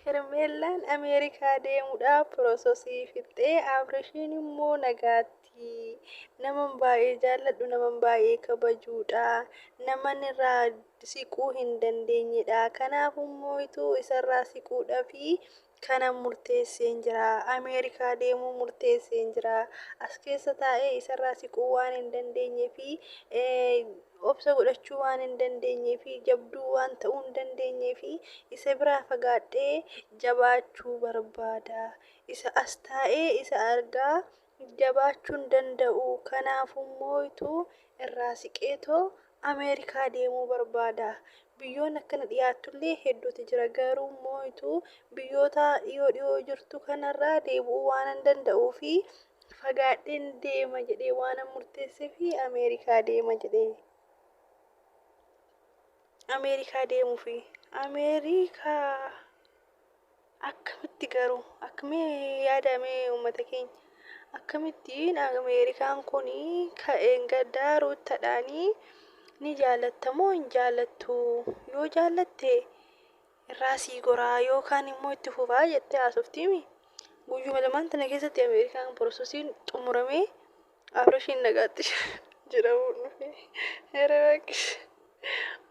Hermeellaan Ameerikaa deemuudhaaf piroosesii fixxee Abrishiin immoo nagaatti. Naman baay'ee jaalladhu, naman baay'ee kabajuudha. Naman irraa siquu hin dandeenyedha. Kanaaf immoo isarraa siquudhaafi kanan murteesseen jira. Ameerikaa deemuu murteesseen jira. As keessa taa'ee isarraa siquu waan hin dandeenyeefi obsa godhachuu waan hin dandeenyeefi jabduu waan ta'uu hin dandeenyeefi isa biraa fagaadhee jabaachuu barbaada. Isa as taa'ee isa argaa jabaachuu hin danda'u. Kanaafummoo irraa siqeetoo Ameerikaa deemuu barbaada. Biyyoon akkana dhiyaattullee hedduutu jira. Garuu immoo biyyoota dhiyoo jirtu kanarraa deebi'uu waan hin danda'uufi fagaadheen deema jedhee waan murteesseefi Ameerikaa deema jedhee. Ameerikaa deemuufi Ameerikaa akkamitti garuu akkamii yaadamee uummata keenya akkamittiin Ameerikaan kunii ka'een gaddaa ruuttadhaanii ni jaallattamoo hin jaallattu yoo jaallatte irraa sii goraa yookaan immoo itti fufaa jettee haasoftiimi. Guyyuma lamaan tana keessatti Ameerikaan piroosesiin xumuramee Abrishiin nagaatti jedhamuun dhufe. Herreegs.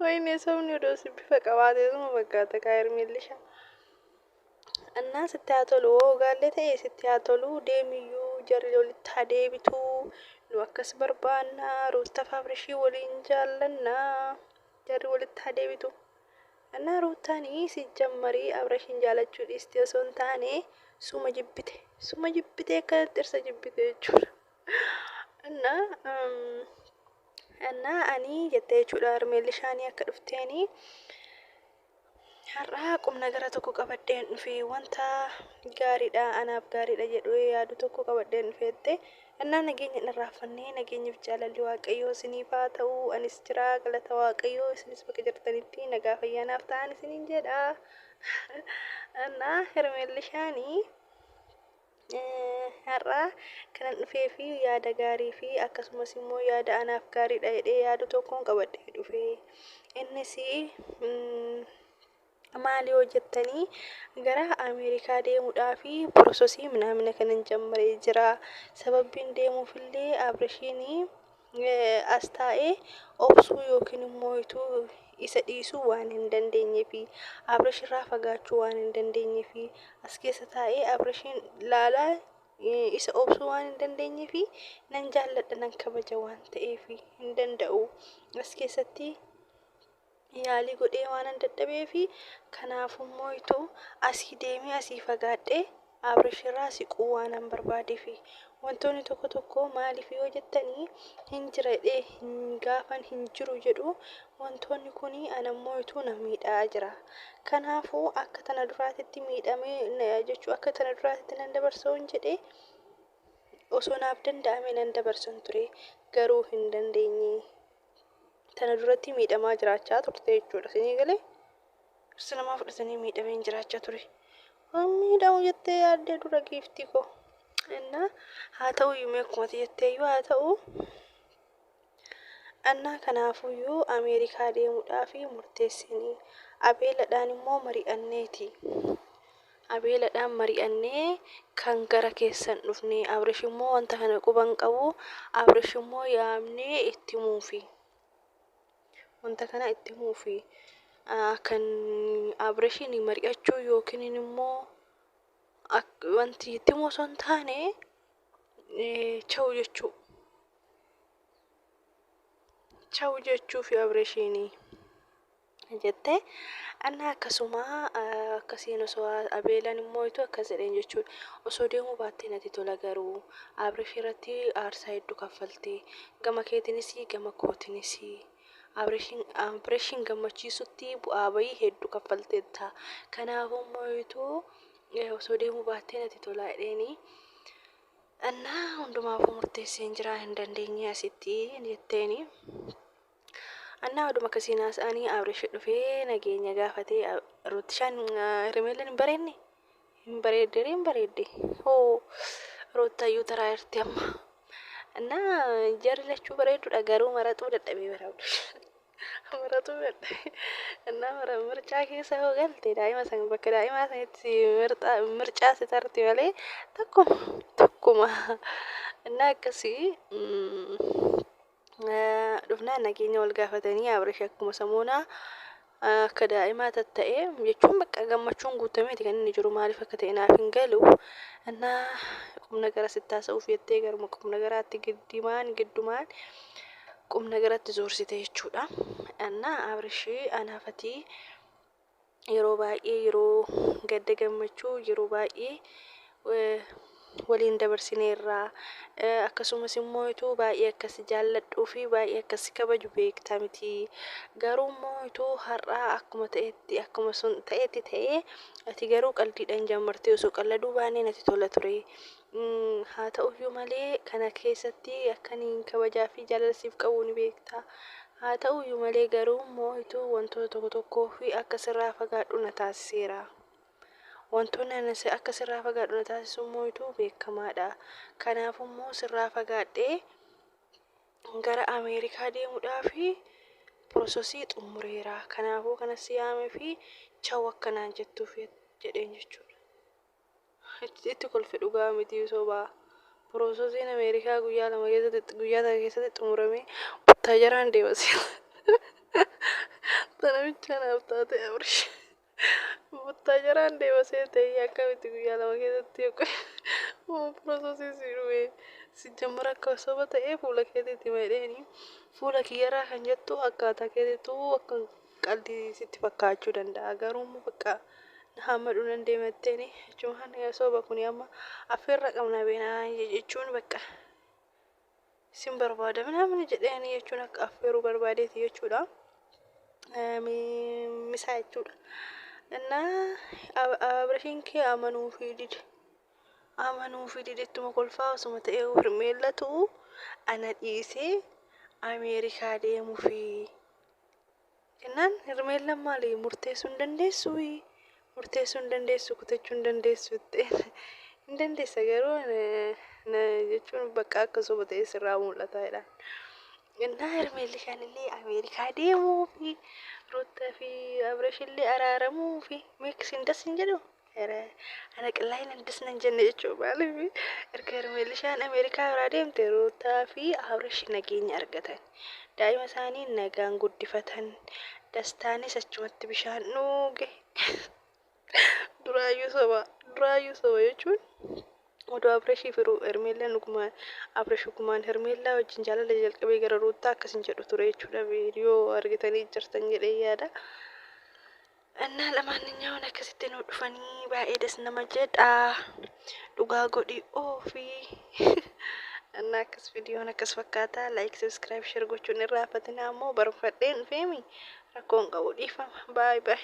Wayne sabni odoo bifa qabaateetuma fakkaata Hermeellishaa. Annaa sitti haa tolu gaallee ta'e sitti haa tolu deemiyyuu jarri walitti haa deebitu. Nu akkas barbaanna Ruuttaaf Abrishii waliin jaallannaa jarri walitti haa deebitu. Annaa Ruuttaanii si jammarii Abrishiin jaallachuu dhiiste osoo hin taane suma jibbite akka dhirsa jibbite jechuudha. Annaa ani jettee jechuudha Hermeellishaanii akka dhufteeni. Har'aa qubna gara tokko qabadheen dhufe wanta gaariidha anaaf gaariidha jedhee yaadu tokko qabadheen dhufeette. Annaa nageenya irraafannee nageenyaaf jaalalli Waaqayyoo isiniif haa ta'u anis jira galata Waaqayyoo isinis bakka jirtanitti nagaa fayyaanaaf ta'an isiniin jedha. Annaa Hermeellishaanii har'aa kanan dhufee fi yaada gaarii fi akkasumas immoo yaada anaaf gaariidha jedhee yaadu tokkoon qabadhee dhufe. Innis maali hojjettanii gara Ameerikaa deemuudhaafi piroosesii minamina kanan jammaree jira. Sababbiin deemuufillee Abrishiin as taa'ee obsuu yookiin immoo isa dhiisuu waan hin dandeenyeefi Abrish irraa fagaachuu waan hin dandeenyeefi as keessa taa'ee Abrishiin laalaa isa obsuu waan hin dandeenyeefi nan jaalladha nan kabaja waan ta'eefi hin danda'u. As keessatti yaalii godhee waan hin dadhabeefi kanaafummoo asii deemee asii fagaadhee Abrish irraa siquu waan hin barbaadeefi. Wantoonni tokko tokko maaliif yoo jettanii hin jira jedhee gaafan hin jiru jedhu wantoonni kuni anammoo na miidhaa jira. Kanaafuu akka tana duraatitti miidhamee jechuu akka tana duraatitti nan dabarsoo hin jedhee osoo naaf danda'ame nan dabarsan ture garuu hin dandeenye. Tana duratti miidhamaa jiraachaa turte jechuudha. Isinii galee irsa namaa fudhatanii miidhameen jiraachaa ture. Miidhamu jettee yaaddee dura giiftii koo. Innaa haa ta'u yuumee akkuma jetteeyyuu haa ta'u annaa kanaafuyyuu Ameerikaa deemuudhaafi murteessinii abeeladhaan immoo mari'anneeti. Abeeladhaan mari'annee kan gara keessan dhufne Abrish immoo wanta kana quban qabu Abrish immoo yaamnee itti muufi. Wanta kana itti muufi kan Abrishiin mari'achuu yookiin immoo wanti itti muusoo hin taane chawu jechuu fi Abrishiin jettee annaa akkasuma akkasiin osoo abeelan immoo akkas jedheen jechuudha. Osoo deemuu baattee natti tola garuu Abrish irratti aarsaa hedduu kaffaltee gama keetiinis gama kootiinis Abrishiin gammachiisutti bu'aa bayii hedduu kaffalteetta. Kanaafummoo osoo deemuu baattee natti tola jedheeni. Annaa hundumaafuu murteesseen jira hin dandeenye asitti jetteeni. Annaa oduma akkasiin haasa'anii Abrish dhufee nageenya gaafatee Ruutishaan Hermeellaan hin bareedde hoo Ruuttayyuu taraa jirti amma. Annaa jarri lachuu bareedduudha garuu maraxuu dadhabee baraadhu. Maratu fedhe. Innaa mircaa keessa yoo galte daa'ima san bakka daa'imaa sanitti mircaa si tarti malee tokkuma. Innaa akkasii dhufnaan nageenya wal gaafatanii Abrash akkuma samuunaa akka daa'imaa tatta'ee jechuun bakka gammachuun guutameeti kan inni jiru maaliif akka ta'e naaf hin galu. Innaa qubna gara sitti haasa'uuf jettee garuma qubna garaatti giddumaan qubna garatti zoorsite jechuudha. Innaa Abrashii anaafatii yeroo baay'ee yeroo gadda gammachuu yeroo baay'ee waliin dabarsineerraa akkasumas immoo ituu baay'ee akkasi jaalladhuu fi baay'ee akkasi kabaju beektaa miti. Garuu immoo ituu har'aa akkuma ta'etti akkuma sun ta'etti ta'ee ati garuu qalbiidhaan jammartee osoo qalladuu baanee natti tola ture. Haa ta'uyyuu malee kana keessatti akkaniin kabajaa fi jaalala siif qabu ni beektaa. Haa ta'uyyuu malee garuu immoo ituu wantoota tokko tokkoo fi akka sirraa fagaadhu na taasiseera. Wantoonni anis akka sirraa fagaadhu na taasisu immoo ituu beekamaadha. Kanaafuu immoo sirraa fagaadhee gara Ameerikaa deemuudhaaf piroosesii xumureera. Kanaafuu kanas yaamee fi chaw akkanaan jettuuf jedheen jechuudha. Itti kolfe dhugaa miti sobaa. Piroosesiin Ameerikaa guyyaa keessatti xumuramee buttaajaraan deemasi. Tanamicha naaf taate Abrash. Buttaajaraan deemasee ta'ee akkamitti guyyaa lama keessatti yookaan piroosesii si dhume si jammara akka soba ta'ee fuula keetiitti madheeni fuula kiyyarraa kan jettu akkaataa keetiitu akka qalbii sitti fakkaachuu danda'a. Garuu immoo bakka hamma dhunan deematteeni jechuun soba kuni amma affeerra qabna beenaa jechuun bakka sin barbaada namni jedheeni jechuun akka affeeruu barbaadeeti jechuudha. Misaa jechuudha. Innaa Abrashiin kee amanuu fi didettuma kolfaa osuma ta'ee hirmeellatu ana dhiisee Ameerikaa deemuu fi kennaan hirmeellan maali murteessuu hin dandeessu kutachuu hin dandeessu hin dandeessa garuu jechuun bakka akka soba ta'ee sirraa mul'ata jedha. Innaa hirmeelli kanillee Ameerikaa deemuu fi Ruutaa fi Abrashillee araaramuu fi miiksiin das hin jedhu. Ana qillaayin andas nan jenne jechuudha maaliif erga hirmeellishaan Ameerikaa biraa deemte Ruutaa fi Abrash nageenya argatan. Daa'ima isaanii nagaan guddifatan. Dastaanis achumatti bishaan dhuge. Duraayyuu soba jechuun odoo Abrashii fi Hermeellaan dhugumaan Abrash dhugumaan Hermeellaa wajjin jaalala jalqabee gara Ruutaa akkasin jedhu ture jechuudha viidiyoo argitanii jirtan jedhee yaada. Annaa lamaannyaan akkasitti nu dhufanii baay'ee das nama jedha. Dhugaa godhi ofii. Annaa akkas viidiyoon akkas fakkaata. Like, subscribe, share gochuun irraa fatina ammoo barbaadheen feemi rakkoon qabu dhiifama. Bye bye.